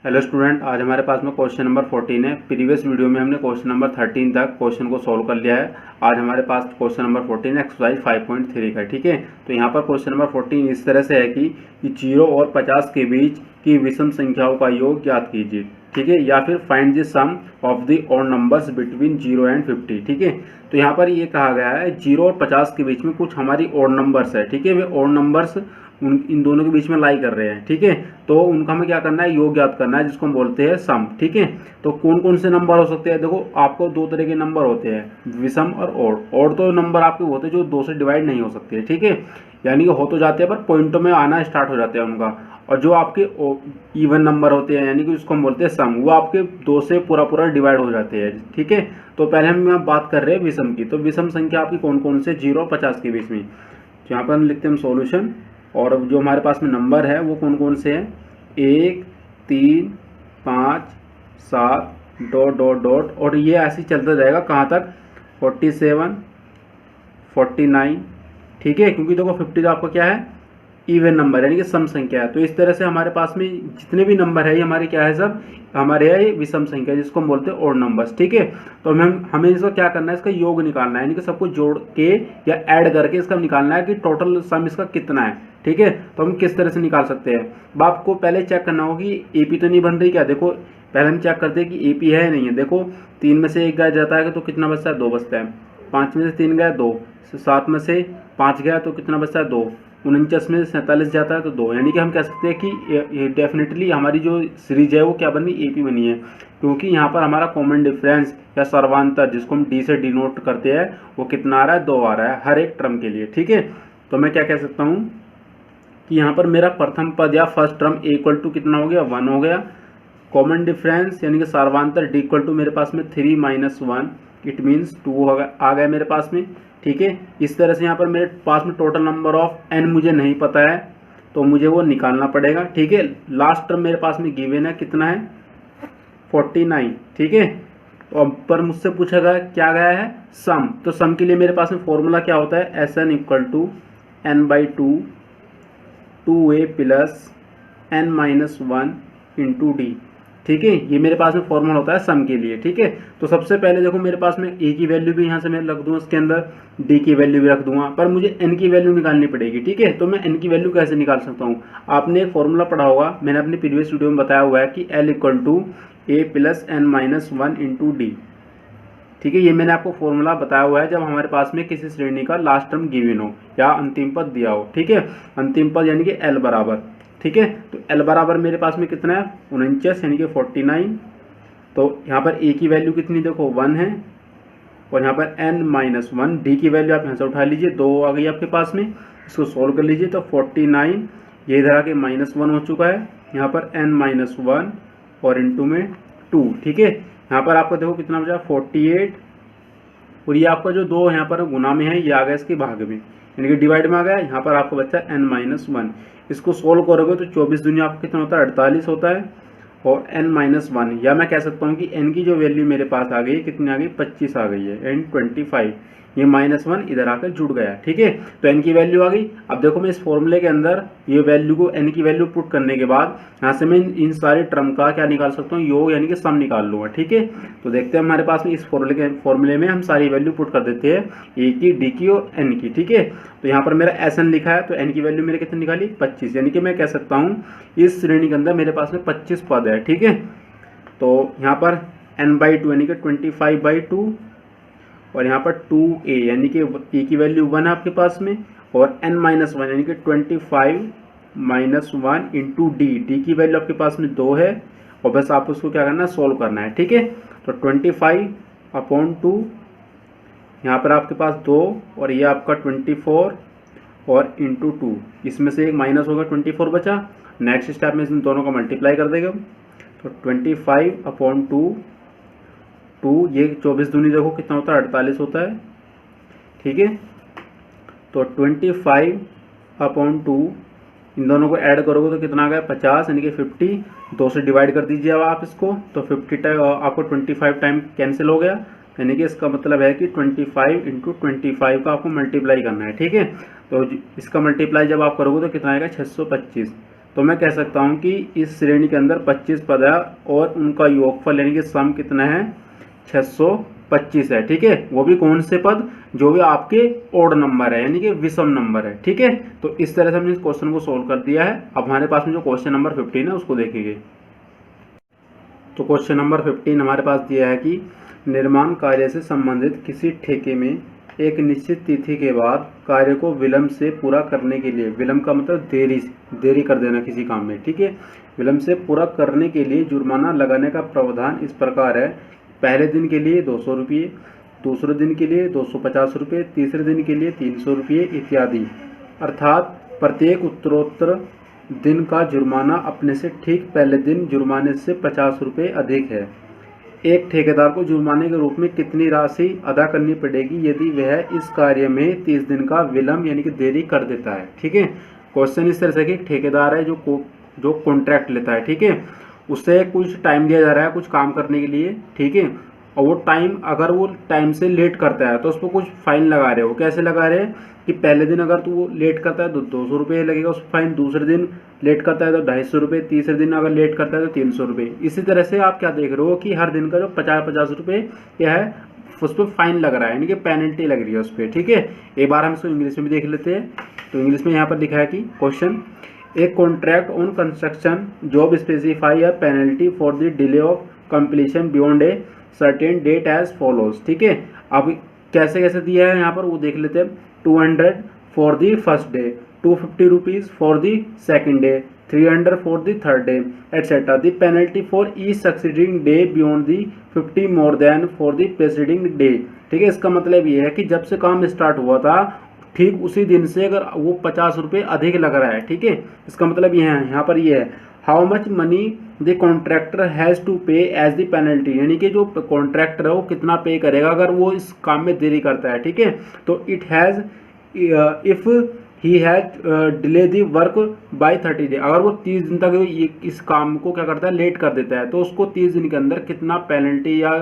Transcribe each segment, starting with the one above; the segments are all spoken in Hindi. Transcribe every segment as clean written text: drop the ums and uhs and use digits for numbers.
हेलो स्टूडेंट, आज हमारे पास में क्वेश्चन नंबर 14 है। प्रीवियस वीडियो में हमने क्वेश्चन नंबर 13 तक क्वेश्चन को सॉल्व कर लिया है। आज हमारे पास क्वेश्चन नंबर 14 एक्सरसाइज 5.3 का, ठीक है। तो यहाँ पर क्वेश्चन नंबर 14 इस तरह से है कि 0 और 50 के बीच की विषम संख्याओं का योग ज्ञात कीजिए, ठीक है, या फिर find the sum of the odd numbers between 0 and 50, ठीक है। तो यहाँ पर ये कहा गया है 0 और 50 के बीच में कुछ हमारी ऑड नंबर्स है, ठीक है। वे ऑड नंबर्स इन दोनों के बीच में लाई कर रहे हैं, ठीक है। तो उनका हमें क्या करना है, योग ज्ञात करना है, जिसको हम बोलते हैं सम, ठीक है। तो कौन कौन से नंबर हो सकते हैं, देखो आपको दो तरह के नंबर होते हैं, विषम और ऑड। ऑड तो नंबर आपके होते हैं जो 2 से डिवाइड नहीं हो सकते, ठीक है, यानी कि हो तो जाते हैं पर पॉइंटों में आना स्टार्ट हो जाते हैं उनका। और जो आपके इवन नंबर होते हैं, यानी कि उसको हम बोलते हैं सम, वो आपके 2 से पूरा पूरा डिवाइड हो जाते हैं, ठीक है। तो पहले हम बात कर रहे हैं विषम की। तो विषम संख्या आपकी कौन कौन से 0 और 50 के बीच में, तो यहाँ पर हम लिखते हैं सॉल्यूशन। और जो हमारे पास में नंबर है वो कौन कौन से हैं, 1 3 5 7 डॉट डॉट डॉट, और ये ऐसे ही चलता जाएगा कहाँ तक, 47 49, ठीक है। क्योंकि देखो 50 तो आपका क्या है, इवन नंबर यानी कि सम संख्या है। तो इस तरह से हमारे पास में जितने भी नंबर है ये हमारे क्या है, सब हमारे है ये विषम संख्या, जिसको हम बोलते हैं ऑड नंबर्स, ठीक है। तो हमें इसका क्या करना है, इसका योग निकालना है, यानी कि सबको जोड़ के या ऐड करके इसका निकालना है कि टोटल सम इसका कितना है, ठीक है। तो हम किस तरह से निकाल सकते हैं, अब आपको पहले चेक करना होगा कि एपी तो नहीं बन रही क्या। देखो पहले हम चेक करते हैं कि एपी है या नहीं है। देखो 3 में से 1 गया जाता है तो कितना बचता है, 2 बचता है। 5 में से 3 गया 2, 7 में से 5 गया तो कितना बचता है, 2। 49 में से 47 जाता है तो 2, यानी कि हम कह सकते हैं कि ये डेफिनेटली हमारी जो सीरीज है वो क्या बनी, एपी बनी है। क्योंकि यहाँ पर हमारा कॉमन डिफरेंस या सर्वांतर, जिसको हम डी से डिनोट करते हैं, वो कितना आ रहा है, 2 आ रहा है हर एक टर्म के लिए, ठीक है। तो मैं क्या कह सकता हूँ कि यहाँ पर मेरा प्रथम पद या फर्स्ट टर्म इक्वल टू कितना हो गया, 1 हो गया। कॉमन डिफरेंस यानी कि सर्वांतर डी इक्वल टू मेरे पास में 3 - 1, इट मीन्स 2 आ गया मेरे पास में, ठीक है। इस तरह से यहाँ पर मेरे पास में टोटल नंबर ऑफ n मुझे नहीं पता है तो मुझे वो निकालना पड़ेगा, ठीक है। लास्ट टर्म मेरे पास में गिवन है, कितना है, 49, ठीक है। तो अब पर मुझसे पूछा गया क्या गया है, सम। तो सम के लिए मेरे पास में फॉर्मूला क्या होता है, Sn equal to n/2 2a प्लस n-1 इंटू डी, ठीक है। ये मेरे पास में फॉर्मूला होता है सम के लिए, ठीक है। तो सबसे पहले देखो मेरे पास में ए की वैल्यू भी यहाँ से मैं रख दूंगा, इसके अंदर डी की वैल्यू भी रख दूंगा, पर मुझे एन की वैल्यू निकालनी पड़ेगी, ठीक है। तो मैं एन की वैल्यू कैसे निकाल सकता हूँ, आपने एक फॉर्मूला पढ़ा होगा, मैंने अपने प्रीवियस वीडियो में बताया हुआ है कि l equal to a plus n-1 into d, ठीक है। ये मैंने आपको फॉर्मूला बताया हुआ है जब हमारे पास में किसी श्रेणी का लास्ट टर्म गिवन हो या अंतिम पद दिया हो, ठीक है। अंतिम पद यानी कि एल बराबर, ठीक है। तो एल बराबर मेरे पास में कितना है, 49 यानी कि 49। तो यहाँ पर ए की वैल्यू कितनी, देखो 1 है, और यहाँ पर n-1, डी की वैल्यू आप यहाँ से उठा लीजिए, 2 आ गई आपके पास में। इसको सोल्व कर लीजिए तो 49, ये इधर आके -1 हो चुका है, यहाँ पर n-1 और इंटू में 2, ठीक है। यहाँ पर आपको देखो कितना बचा, 48, और ये आपका जो 2 यहाँ पर गुना में है ये आ गया इसके भाग में, यानी कि डिवाइड में आ गया। यहाँ पर आपको बचा n-1, इसको सोल्व करोगे तो 24 दूनी आपको कितना होता है, 48 होता है, और n-1, या मैं कह सकता हूँ कि n की जो वैल्यू मेरे पास आ गई, कितनी आ गई, 25 आ गई है, n25, ये -1 इधर आकर जुड़ गया, ठीक है। तो n की वैल्यू आ गई। अब देखो मैं इस फॉर्मूले के अंदर ये वैल्यू को, n की वैल्यू पुट करने के बाद यहाँ से मैं इन सारे टर्म का क्या निकाल सकता हूँ, योग यानी कि सम निकाल लूँगा, ठीक है। तो देखते हैं हमारे पास में इस फॉर्मूले में हम सारी वैल्यू पुट कर देते हैं, ए की, डी की और n की, ठीक है। तो यहाँ पर मेरा Sn लिखा है, तो n की वैल्यू मेरे कितनी निकाली, 25, यानी कि मैं कह सकता हूँ इस श्रेणी के अंदर मेरे पास में 25 पद है, ठीक है। तो यहाँ पर n/2 यानी कि 25/2, और यहाँ पर 2a यानी कि a की वैल्यू 1 है आपके पास में, और n-1 यानी कि 25 - 1 इंटू डी, डी की वैल्यू आपके पास में 2 है, और बस आप उसको क्या करना है, सोल्व करना है, ठीक है। तो 25/2, यहाँ पर आपके पास 2, और ये आपका 24 और इंटू 2, इसमें से एक माइनस होगा, 24 बचा। नेक्स्ट स्टेप में इन दोनों का मल्टीप्लाई कर देगा, तो 25/2, ये 24 दूनी देखो कितना होता है, 48 होता है, ठीक है। तो 25/2 इन दोनों को ऐड करोगे तो कितना आ गया, 50, यानी कि 50, 2 से डिवाइड कर दीजिए अब आप इसको, तो 50 टाइम आपको 25 टाइम कैंसिल हो गया, यानी कि इसका मतलब है कि 25 × 25 का आपको मल्टीप्लाई करना है, ठीक है। तो इसका मल्टीप्लाई जब आप करोगे तो कितना आएगा, 625। तो मैं कह सकता हूँ कि इस श्रेणी के अंदर 25 पद है और उनका योगफल यानी कि सम कितना है 625 है। ठीक है, वो भी कौन से पद, जो भी आपके ओड नंबर है यानी कि विषम नंबर है। ठीक है, तो इस तरह से हमने इस क्वेश्चन को सोल्व कर दिया है। अब हमारे पास में जो क्वेश्चन नंबर 15 है उसको देखेंगे। तो क्वेश्चन नंबर 15 हमारे पास दिया है कि निर्माण कार्य से संबंधित किसी ठेके में एक निश्चित तिथि के बाद कार्य को विलंब से पूरा करने के लिए, विलंब का मतलब देरी कर देना किसी काम में। ठीक है, विलंब से पूरा करने के लिए जुर्माना लगाने का प्रावधान इस प्रकार है। पहले दिन के लिए 200 रुपये, दूसरे दिन के लिए 250 रुपये, तीसरे दिन के लिए 300 रुपये इत्यादि। अर्थात प्रत्येक उत्तरोत्तर दिन का जुर्माना अपने से ठीक पहले दिन जुर्माने से 50 रुपये अधिक है। एक ठेकेदार को जुर्माने के रूप में कितनी राशि अदा करनी पड़ेगी यदि वह इस कार्य में 30 दिन का विलंब यानी कि देरी कर देता है। ठीक है, क्वेश्चन इस तरह से कि ठेकेदार है जो कॉन्ट्रैक्ट लेता है, ठीक है, उससे कुछ टाइम दिया जा रहा है कुछ काम करने के लिए। ठीक है, और वो टाइम अगर वो टाइम से लेट करता है तो उस पर कुछ फाइन लगा रहे हो। कैसे लगा रहे हैं कि पहले दिन अगर तू वो लेट करता है तो 200 रुपये लगेगा उस फाइन, दूसरे दिन लेट करता है तो 250 रुपये, तीसरे दिन अगर लेट करता है तो 300 रुपये। इसी तरह से आप क्या देख रहे हो कि हर दिन का जो 50-50 रुपये क्या है उस पर फाइन लग रहा है यानी कि पेनल्टी लग रही है उस पर। ठीक है, एक बार हम इसको इंग्लिश में भी देख लेते हैं। तो इंग्लिश में यहाँ पर लिखा है कि क्वेश्चन, एक contract on construction job specify a penalty for the delay of completion beyond a certain date as follows. ठीक है, अब कैसे कैसे दिया है यहाँ पर वो देख लेते हैं। 200 for the first day, 250 rupees for the second day, 300 for the third day etcetera. The penalty for each succeeding day beyond the 50 more than for the presiding day. ठीक है, इसका मतलब ये है कि जब से काम स्टार्ट हुआ था ठीक उसी दिन से अगर वो 50 रुपये अधिक लग रहा है। ठीक है, इसका मतलब ये है यहाँ पर ये है how much money the contractor has to pay as the penalty, यानी कि जो कॉन्ट्रैक्टर है वो कितना पे करेगा अगर वो इस काम में देरी करता है। ठीक है, तो it has if he has delay the work by 30 day, अगर वो 30 दिन तक इस काम को क्या करता है लेट कर देता है तो उसको 30 दिन के अंदर कितना पेनल्टी या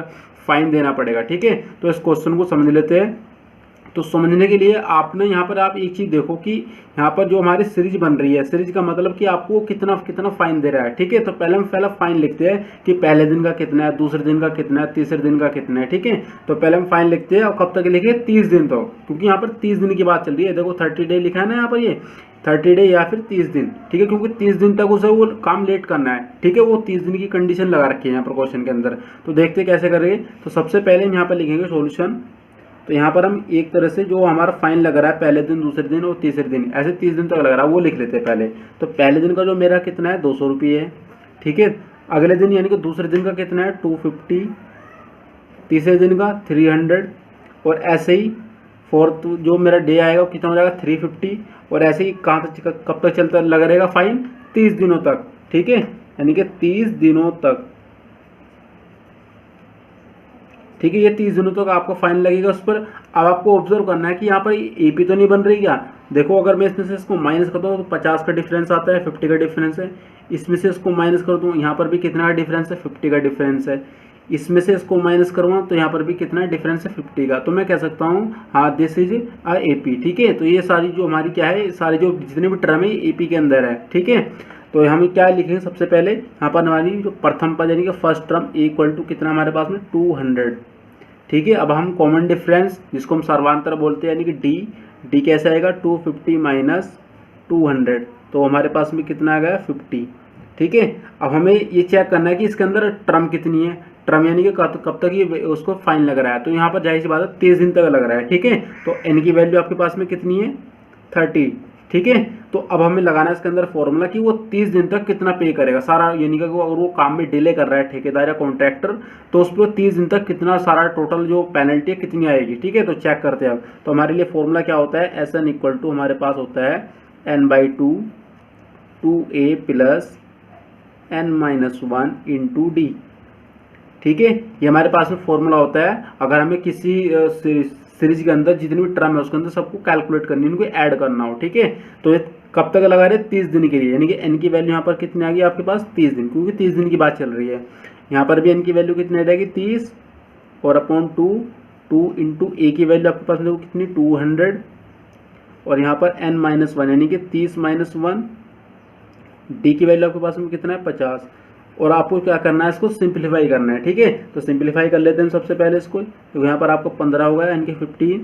फाइन देना पड़ेगा। ठीक है, तो इस क्वेश्चन को समझ लेते हैं। तो समझने के लिए आपने यहाँ पर आप एक चीज़ देखो कि यहाँ पर जो हमारी सीरीज बन रही है, सीरीज का मतलब कि आपको कितना कितना फाइन दे रहा है। ठीक है, तो पहले हम पहला फाइन लिखते हैं कि पहले दिन का कितना है, दूसरे दिन का कितना है, तीसरे दिन का कितना है। ठीक है, तो पहले हम फाइन लिखते हैं और कब तक लिखे 30 दिन तक, क्योंकि यहाँ पर 30 दिन की बात चल रही है। देखो 30 डे लिखा है ना यहाँ पर, ये 30 डे या फिर 30 दिन। ठीक है, क्योंकि 30 दिन तक उसे वो काम लेट करना है। ठीक है, वो 30 दिन की कंडीशन लगा रखी है यहाँ पर क्वेश्चन के अंदर। तो देखते कैसे करेंगे। तो सबसे पहले हम यहाँ पर लिखेंगे सॉल्यूशन। तो यहाँ पर हम एक तरह से जो हमारा फाइन लग रहा है पहले दिन, दूसरे दिन और तीसरे दिन, ऐसे 30 दिन तक लग रहा है वो लिख लेते हैं पहले। तो पहले दिन का जो मेरा कितना है 200 रुपये है। ठीक है, अगले दिन यानी कि दूसरे दिन का कितना है 250, तीसरे दिन का 300 और ऐसे ही फोर्थ जो मेरा डे आएगा वो कितना हो जाएगा 350 और ऐसे ही कहाँ तक कब तक चलता लगा रहेगा फाइन 30 दिनों तक। ठीक है, यानी कि 30 दिनों तक। ठीक है, ये 30 दिनों तक आपको फाइन लगेगा उस पर। अब आपको ऑब्जर्व करना है कि यहाँ पर एपी तो नहीं बन रही क्या। देखो अगर मैं इसमें से इसको माइनस कर दूँ तो 50 का डिफरेंस आता है, 50 का डिफरेंस है। इसमें से इसको माइनस कर दूँ यहाँ पर भी कितना डिफरेंस है 50 का डिफरेंस है। इसमें से इसको माइनस करूँगा तो यहाँ पर भी कितना डिफरेंस है 50 का। तो मैं कह सकता हूँ हाँ दिस इज आ एपी। ठीक है, तो ये सारी जो हमारी क्या है, सारी जो जितने भी टर्म है एपी के अंदर है। ठीक है, तो हम क्या लिखेंगे सबसे पहले यहाँ पर हमारी जो प्रथम पद यानी कि फर्स्ट टर्म इक्वल टू कितना हमारे पास में 200। ठीक है, अब हम कॉमन डिफरेंस जिसको हम सर्वांतर बोलते हैं यानी कि डी कैसे आएगा 250 माइनस 200, तो हमारे पास में कितना आ गया 50। ठीक है, अब हमें ये चेक करना है कि इसके अंदर टर्म कितनी है, टर्म यानी कि कब तक ये उसको फाइन लग रहा है। तो यहाँ पर जाहिर सी बात है 30 दिन तक लग रहा है। ठीक है, तो एन की वैल्यू आपके पास में कितनी है 30। ठीक है, तो अब हमें लगाना है इसके अंदर फॉर्मूला कि वो 30 दिन तक कितना पे करेगा सारा, यानी कि अगर वो काम में डिले कर रहा है ठेकेदार या कॉन्ट्रैक्टर तो उस पर 30 दिन तक कितना सारा टोटल जो पेनल्टी है कितनी आएगी। ठीक है, तो चेक करते हैं अब। तो हमारे लिए फॉर्मूला क्या होता है, एस एन इक्वल टू हमारे पास होता है n/2 2a प्लस n-1 इंटू डी। ठीक है, ये हमारे पास में फॉर्मूला होता है अगर हमें किसी सीरीज के अंदर जितनी भी टर्म है उसके अंदर सबको कैलकुलेट करनी है, उनको ऐड करना हो। ठीक है, तो ये कब तक लगा रहे 30 दिन के लिए, यानी कि एन की वैल्यू यहाँ पर कितनी आ गई आपके पास 30 दिन, क्योंकि 30 दिन की बात चल रही है। यहाँ पर भी एन की वैल्यू कितनी आ जाएगी 30 और अपॉन 2 इंटू ए की वैल्यू आपके पास देखो कितनी 200 और यहाँ पर n-1 यानी कि 30 - 1 डी की वैल्यू आपके पास में कितना है 50, और आपको क्या करना है, इसको सिंप्लीफाई करना है। ठीक है, तो सिंप्लीफाई कर लेते हैं सबसे पहले इसको। तो यहाँ पर आपको 15 हो गया यानी कि 15,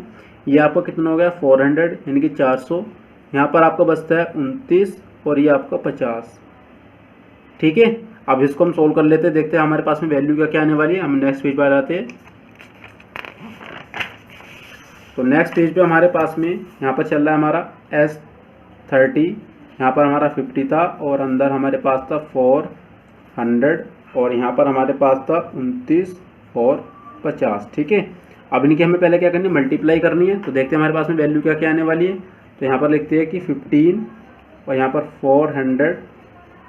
ये आपका कितना हो गया 400 यानी कि 400, यहाँ पर आपका बचता है 29 और ये आपका 50। ठीक है, अब इसको हम सोल्व कर लेते हैं, देखते हैं हमारे पास में वैल्यू क्या क्या आने वाली है। हम नेक्स्ट पेज पर आते हैं। तो नेक्स्ट पेज पे हमारे पास में यहाँ पर चल रहा है हमारा S30, यहाँ पर हमारा 50 था और अंदर हमारे पास था 400 और यहाँ पर हमारे पास था 29 और 50। ठीक है, अब इनकी हमें पहले क्या करनी है, मल्टीप्लाई करनी है। तो देखते हैं हमारे पास में वैल्यू क्या क्या आने वाली है। तो यहाँ पर लिखते हैं कि 15 और यहाँ पर 400,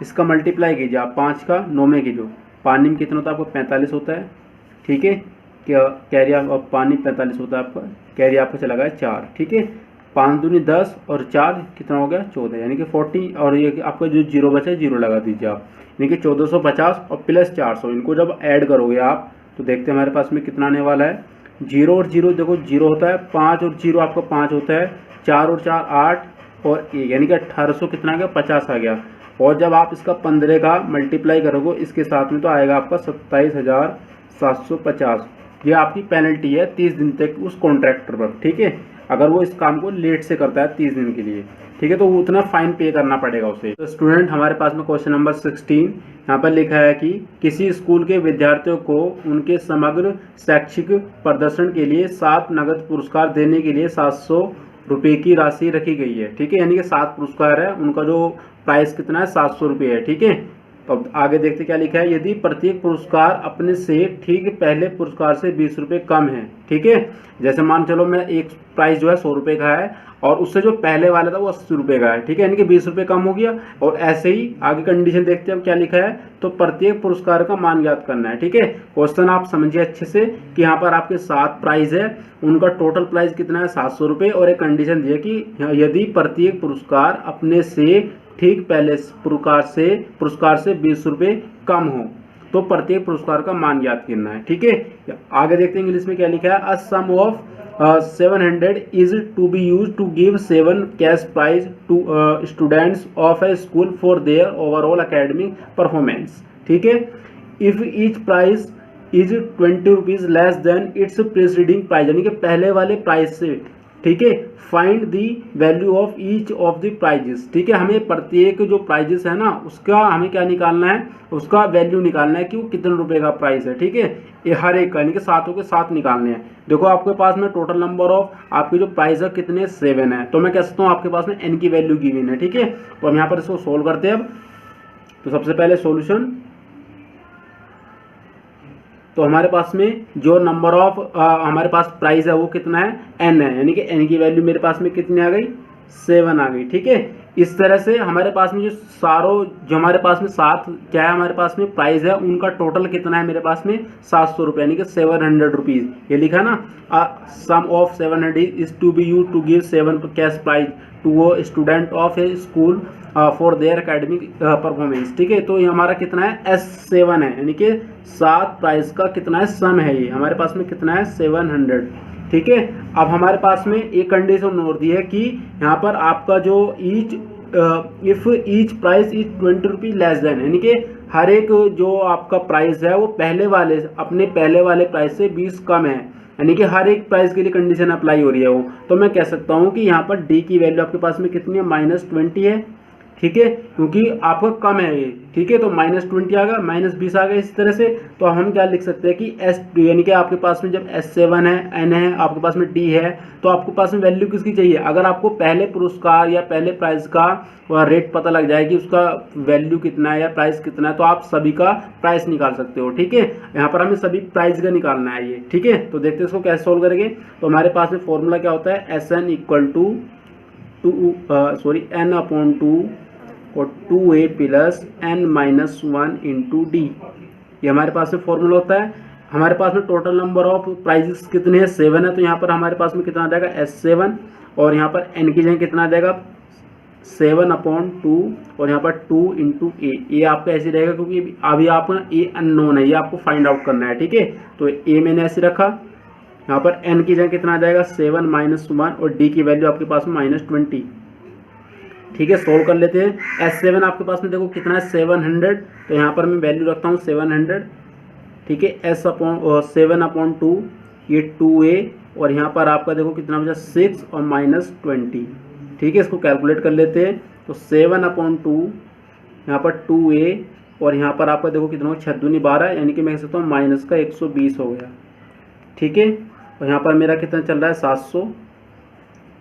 इसका मल्टीप्लाई कीजिए आप 5 का 9 में कीजिए, पानी में कितना होता है आपको 45 होता है। ठीक है, क्या कैरी आप पानी 45 होता है आपका, कैरी आपको चला गया 4। ठीक है, 5 दूनी 10 और 4 कितना हो गया 14 यानी कि 40, और ये आपका जो जीरो बचा है जीरो लगा दीजिए आप, यानी कि 1450 और प्लस 400। इनको जब ऐड करोगे आप तो देखते हैं हमारे पास में कितना आने वाला है। जीरो और जीरो देखो, जीरो होता है 5 और जीरो आपका 5 होता है, 4 और 4 8 और 1 यानी कि 1800 कितना आ गया 50 आ गया। और जब आप इसका 15 का मल्टीप्लाई करोगे इसके साथ में तो आएगा आपका 27,750। ये आपकी पेनल्टी है 30 दिन तक उस कॉन्ट्रैक्टर पर। ठीक है, अगर वो इस काम को लेट से करता है 30 दिन के लिए, ठीक है, तो वो उतना फाइन पे करना पड़ेगा उसे। तो स्टूडेंट हमारे पास में क्वेश्चन नंबर 16 यहाँ पर लिखा है कि किसी स्कूल के विद्यार्थियों को उनके समग्र शैक्षिक प्रदर्शन के लिए 7 नगद पुरस्कार देने के लिए 700 रुपये की राशि रखी गई है। ठीक है, यानी कि 7 पुरस्कार है, उनका जो प्राइस कितना है 700 रुपये है। ठीक है, तो अब आगे देखते क्या लिखा है। यदि प्रत्येक पुरस्कार अपने से ठीक पहले पुरस्कार से 20 रुपये कम है। ठीक है, जैसे मान चलो मैं एक प्राइस जो है 100 रुपये का है और उससे जो पहले वाला था वो 80 रुपये का है। ठीक है, यानी कि 20 रुपये कम हो गया। और ऐसे ही आगे कंडीशन देखते हैं अब क्या लिखा है। तो प्रत्येक पुरस्कार का मान ज्ञात करना है। ठीक है, क्वेश्चन आप समझिए अच्छे से कि यहाँ पर आपके 7 प्राइज है, उनका टोटल प्राइस कितना है 700 रुपये, और एक कंडीशन दी है कि यदि प्रत्येक पुरस्कार अपने से ठीक पहले पुरस्कार से 20 रुपये कम हो तो प्रत्येक पुरस्कार का मान ज्ञात करना है। ठीक है, आगे देखते हैं इंग्लिश में क्या लिखा है। A sum of 700 is to be use to give 7 cash prize to students of a school for their overall academic performance. ठीक है, if each prize is 20 rupees less than its preceding prize, यानी कि पहले वाले प्राइस से। ठीक है, find the value of each of the prizes. ठीक है, हमें प्रत्येक जो प्राइजेस है ना उसका हमें क्या निकालना है, उसका वैल्यू निकालना है कि वो कितने रुपए का प्राइस है। ठीक है, ये हर एक का यानी कि 7 के 7 निकालने हैं। देखो आपके पास में टोटल नंबर ऑफ आपके जो प्राइस है कितने 7 है, तो मैं कह सकता हूँ आपके पास में n की वैल्यू गिवन है। ठीक है, तो हम यहाँ पर इसको सोल्व करते हैं अब। तो सबसे पहले सोल्यूशन, तो हमारे पास में जो नंबर ऑफ हमारे पास प्राइस है वो कितना है n है, यानी कि n की वैल्यू मेरे पास में कितनी आ गई 7 आ गई। ठीक है, इस तरह से हमारे पास में जो हमारे पास में 7 क्या है हमारे पास में प्राइस है, उनका टोटल कितना है मेरे पास में 700 रुपये, यानी कि 700 रुपीज़। ये लिखा ना, sum of 700 is to be use to give 7 cash prize to a student of a school for their academic performance. ठीक है, तो ये हमारा कितना है S7 है, यानी कि 7 प्राइस का कितना है सम है, ये हमारे पास में कितना है 700। ठीक है, अब हमारे पास में एक कंडीशन और दी है कि यहाँ पर आपका जो if each price is 20 rupees less then, यानी कि हर एक जो आपका प्राइस है वो अपने पहले वाले प्राइस से 20 कम है, यानी कि हर एक प्राइस के लिए कंडीशन अप्लाई हो रही है वो। तो मैं कह सकता हूँ कि यहाँ पर डी की वैल्यू आपके पास में कितनी है -20 है। ठीक है, क्योंकि आपका कम है ये। ठीक है, तो -20 आ गया, -20 आ गया। इस तरह से तो हम क्या लिख सकते हैं कि S2 यानी कि आपके पास में जब S7 है, N है, आपके पास में D है, तो आपके पास में वैल्यू किसकी चाहिए। अगर आपको पहले पुरस्कार या पहले प्राइस का रेट पता लग जाए कि उसका वैल्यू कितना है या प्राइस कितना है, तो आप सभी का प्राइस निकाल सकते हो। ठीक है, यहाँ पर हमें सभी प्राइस का निकालना है ये। ठीक है, तो देखते हैं इसको कैसे सोल्व करेंगे। तो हमारे पास में फॉर्मूला क्या होता है, SN इक्वल टू N/2 और 2a प्लस n-1 इंटू डी, ये हमारे पास में फॉर्मूला होता है। हमारे पास में टोटल नंबर ऑफ प्राइजेस कितने हैं 7 है, तो यहाँ पर हमारे पास में कितना आ जाएगा S7, और यहाँ पर n की जगह कितना आ जाएगा 7/2 और यहाँ पर 2 इंटू ए आपका ऐसे रहेगा, क्योंकि अभी आपको ना ए अननोन है, ये आपको फाइंड आउट करना है। ठीक है, तो ए मैंने ऐसे रखा, यहाँ पर n की जगह कितना आ जाएगा 7 - 1 और d की वैल्यू आपके पास में -20। ठीक है, सोल्व कर लेते हैं। S7 आपके पास में देखो कितना है 700, तो यहाँ पर मैं वैल्यू रखता हूँ 700, ठीक है। S7/2 ये 2a, और यहाँ पर आपका देखो कितना बचा 6 और -20, ठीक है। इसको कैलकुलेट कर लेते हैं, तो 7/2 यहाँ पर 2a, और यहाँ पर आपका देखो कितना हो 6 दूनी 12, यानी कि मैं कह सकता हूँ माइनस का 120 हो गया, ठीक है। और यहाँ पर मेरा कितना चल रहा है 700,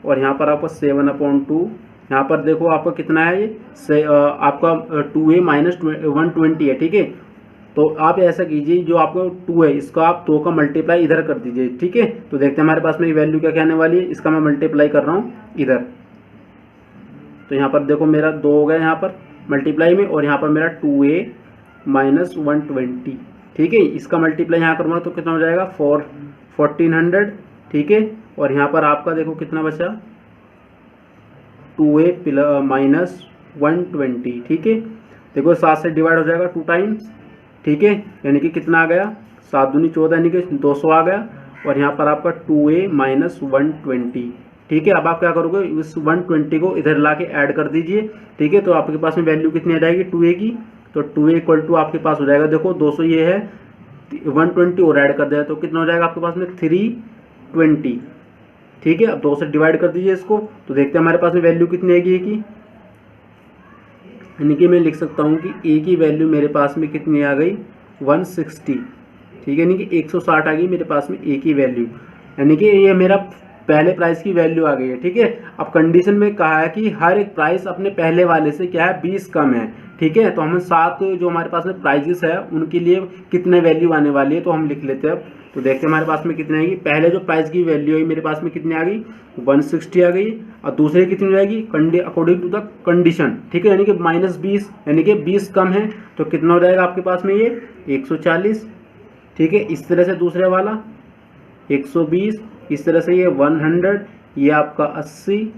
और यहाँ पर आपका 7/2, यहाँ पर देखो आपका कितना है ये आपका 2a -120 है, ठीक है। तो आप ऐसा कीजिए, जो आपका 2 है इसका आप 2 का मल्टीप्लाई इधर कर दीजिए, ठीक है। तो देखते हैं हमारे पास में वैल्यू क्या कहने वाली है। इसका मैं मल्टीप्लाई कर रहा हूँ इधर, तो यहाँ पर देखो मेरा 2 हो गया यहाँ पर मल्टीप्लाई में, और यहाँ पर मेरा 2a -120, ठीक है। इसका मल्टीप्लाई यहाँ करूँगा तो कितना हो जाएगा 1400, ठीक है। और यहाँ पर आपका देखो कितना बचा 2a -120, ठीक है। देखो 7 से डिवाइड हो जाएगा 2 टाइम्स, ठीक है, यानी कि कितना आ गया 7 दूनी 14, यानी कि 200 आ गया। और यहाँ पर आपका 2a -120, ठीक है। अब आप क्या करोगे, इस 120 को इधर ला के ऐड कर दीजिए, ठीक है। तो आपके पास में वैल्यू कितनी आ जाएगी 2a की, तो 2a = आपके पास हो जाएगा देखो 200 ये है, 120 और ऐड कर दिया तो कितना हो जाएगा आपके पास में 320, ठीक है। अब 2 से डिवाइड कर दीजिए इसको, तो देखते हैं हमारे पास में वैल्यू कितनी आएगी a की, यानी कि मैं लिख सकता हूँ कि a की वैल्यू मेरे पास में कितनी आ गई 160, ठीक है, यानी कि 160 आ गई मेरे पास में a की वैल्यू, यानी कि ये मेरा पहले प्राइस की वैल्यू आ गई है, ठीक है। अब कंडीशन में कहा है कि हर एक प्राइस अपने पहले वाले से क्या है 20 कम है, ठीक है। तो हम 7 जो हमारे पास में प्राइजेस है उनके लिए कितने वैल्यू आने वाली है, तो हम लिख लेते हैं। अब तो देखते हैं हमारे पास में कितनी आएगी। पहले जो प्राइस की वैल्यू है मेरे पास में कितनी आ गई 160 आ गई, और दूसरे कितनी हो जाएगी अकॉर्डिंग टू द कंडीशन, ठीक है, यानी कि -20, यानी कि 20 कम है, तो कितना हो जाएगा आपके पास में ये 140, ठीक है। इस तरह से दूसरे वाला 120, इस तरह से ये 100, ये आपका 80,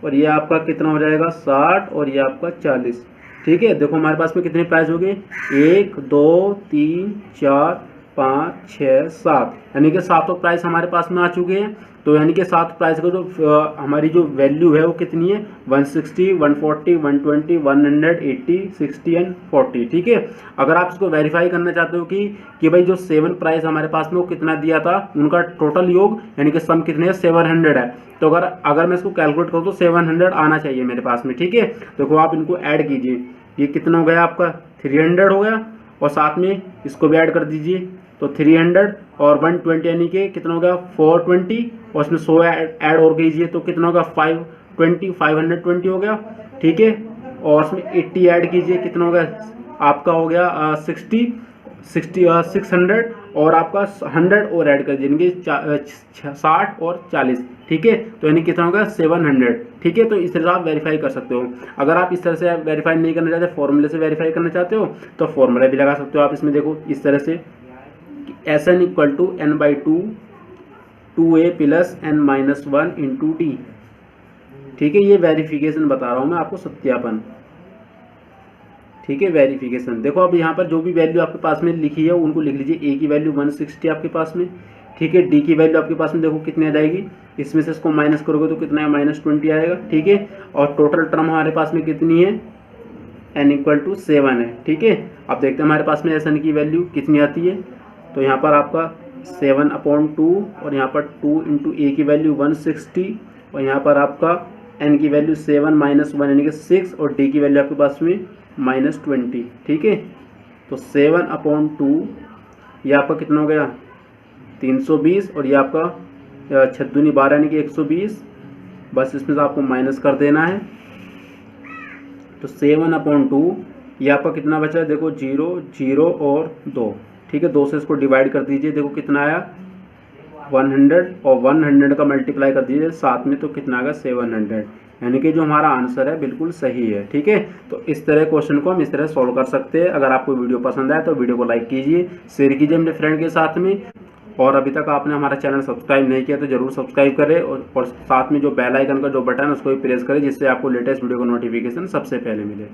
और ये आपका कितना हो जाएगा 60, और ये आपका 40, ठीक है। देखो हमारे पास में कितने प्राइस हो गए 1 2 3 4 5 6 7, यानी कि 7 प्राइस हमारे पास में आ चुके हैं। तो यानी कि 7 प्राइस का जो हमारी जो वैल्यू है वो कितनी है 160 140 120 180 60 एंड 40, ठीक है। अगर आप इसको वेरीफाई करना चाहते हो कि भाई जो 7 प्राइस हमारे पास में वो कितना दिया था, उनका टोटल योग यानी कि सम कितने है 700 है, तो अगर मैं इसको कैलकुलेट करूँ तो 700 आना चाहिए मेरे पास में, ठीक है। देखो आप इनको ऐड कीजिए, ये कितना हो गया आपका 300 हो गया, और साथ में इसको भी ऐड कर दीजिए, तो 300 और 120 यानी कि कितना हो गया 420, और उसमें 100 ऐड और कीजिए तो कितना होगा 520 हो गया, ठीक है। और उसमें 80 ऐड कीजिए, कितना हो गया आपका हो गया 600, और आपका 100 और ऐड कर दीजिए 60 और 40, ठीक है। तो यानी कितना होगा 700, ठीक है। तो इस तरह आप वेरीफाई कर सकते हो। अगर आप इस तरह से वेरीफाई नहीं करना चाहते, फॉर्मूले से वेरीफाई करना चाहते हो, तो फॉर्मूला भी लगा सकते हो आप इसमें। देखो इस तरह से Sn = n/2 2a + n-1 × d, ठीक है। ये वेरिफिकेशन बता रहा हूँ मैं आपको, सत्यापन, ठीक है, वेरिफिकेशन। देखो अब यहाँ पर जो भी वैल्यू आपके पास में लिखी है उनको लिख लीजिए। a की वैल्यू 160 आपके पास में, ठीक है। d की वैल्यू आपके पास में देखो कितनी आ जाएगी, इसमें से इसको माइनस करोगे तो कितना है -20 आएगा, ठीक है। और टोटल टर्म हमारे पास में कितनी है n = 7 है, ठीक है। अब देखते हैं हमारे पास में Sn की वैल्यू कितनी आती है, तो यहाँ पर आपका 7/2, और यहाँ पर 2 × a की वैल्यू 160, और यहाँ पर आपका n की वैल्यू 7 -1 यानी कि 6, और d की वैल्यू आपके पास में -20, ठीक है। तो 7/2 ये आपका कितना हो गया 320, और ये आपका 6 दूनी 12 यानी कि 120, बस इसमें से आपको माइनस कर देना है। तो 7/2 ये आपका कितना बचा है, देखो 0 0 और 2, ठीक है। 2 से इसको डिवाइड कर दीजिए, देखो कितना आया 100, और 100 का मल्टीप्लाई कर दीजिए साथ में, तो कितना आएगा 700, यानी कि जो हमारा आंसर है बिल्कुल सही है, ठीक है। तो इस तरह क्वेश्चन को हम इस तरह सॉल्व कर सकते हैं। अगर आपको वीडियो पसंद आए तो वीडियो को लाइक कीजिए, शेयर कीजिए अपने फ्रेंड के साथ में, और अभी तक आपने हमारा चैनल सब्सक्राइब नहीं किया तो जरूर सब्सक्राइब करें, और साथ में जो बेल आइकन का जो बटन है उसको भी प्रेस करें, जिससे आपको लेटेस्ट वीडियो का नोटिफिकेशन सबसे पहले मिले।